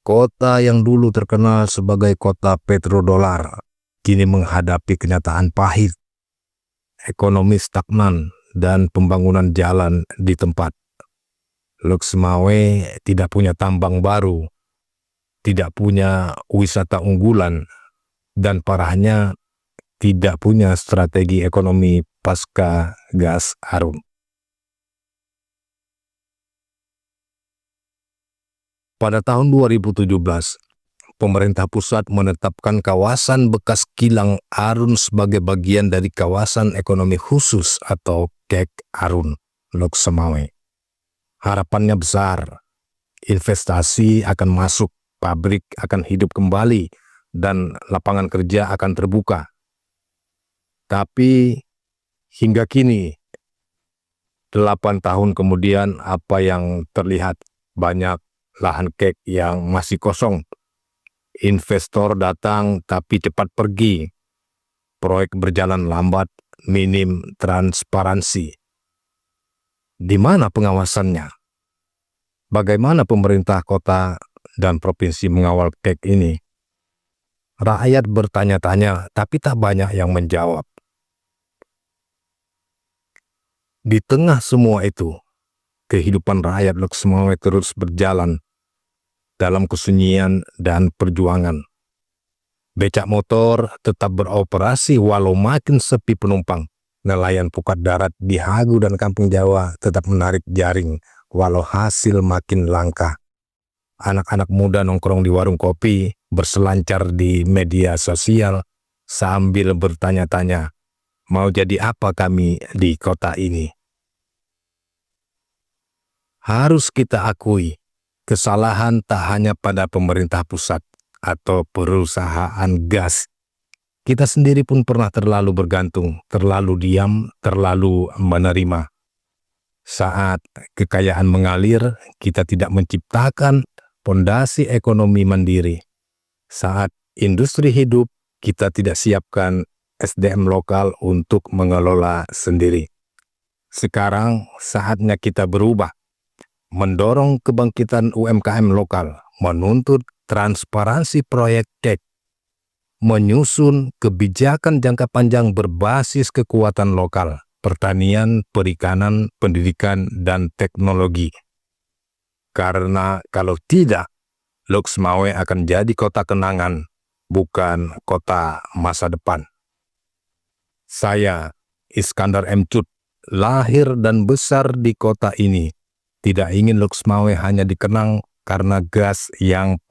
Kota yang dulu terkenal sebagai kota petrodolar, kini menghadapi kenyataan pahit, ekonomi stagnan, dan pembangunan jalan di tempat. Loksmawe tidak punya tambang baru, tidak punya wisata unggulan, dan parahnya tidak punya strategi ekonomi pasca gas Arun. Pada tahun 2017, pemerintah pusat menetapkan kawasan bekas kilang Arun sebagai bagian dari kawasan ekonomi khusus atau KEK Arun, Loksmawe. Harapannya besar, investasi akan masuk, pabrik akan hidup kembali, dan lapangan kerja akan terbuka. Tapi hingga kini, 8 tahun kemudian, apa yang terlihat? Banyak lahan KEK yang masih kosong. Investor datang tapi cepat pergi. Proyek berjalan lambat, minim transparansi. Di mana pengawasannya? Bagaimana pemerintah kota dan provinsi mengawal KEK ini? Rakyat bertanya-tanya, tapi tak banyak yang menjawab. Di tengah semua itu, kehidupan rakyat Loksmawe terus berjalan dalam kesunyian dan perjuangan. Becak motor tetap beroperasi walau makin sepi penumpang. Nelayan pukat darat di Hagu dan Kampung Jawa tetap menarik jaring walau hasil makin langka. Anak-anak muda nongkrong di warung kopi, berselancar di media sosial sambil bertanya-tanya, mau jadi apa kami di kota ini? Harus kita akui, kesalahan tak hanya pada pemerintah pusat atau perusahaan gas. Kita sendiri pun pernah terlalu bergantung, terlalu diam, terlalu menerima. Saat kekayaan mengalir, kita tidak menciptakan fondasi ekonomi mandiri. Saat industri hidup, kita tidak siapkan SDM lokal untuk mengelola sendiri. Sekarang saatnya kita berubah, mendorong kebangkitan UMKM lokal, menuntut transparansi proyek KEK, menyusun kebijakan jangka panjang berbasis kekuatan lokal, pertanian, perikanan, pendidikan, dan teknologi. Karena kalau tidak, Loksmawe akan jadi kota kenangan, bukan kota masa depan. Saya, Iskandar M. Cut, lahir dan besar di kota ini. Tidak ingin Loksmawe hanya dikenang karena gas yang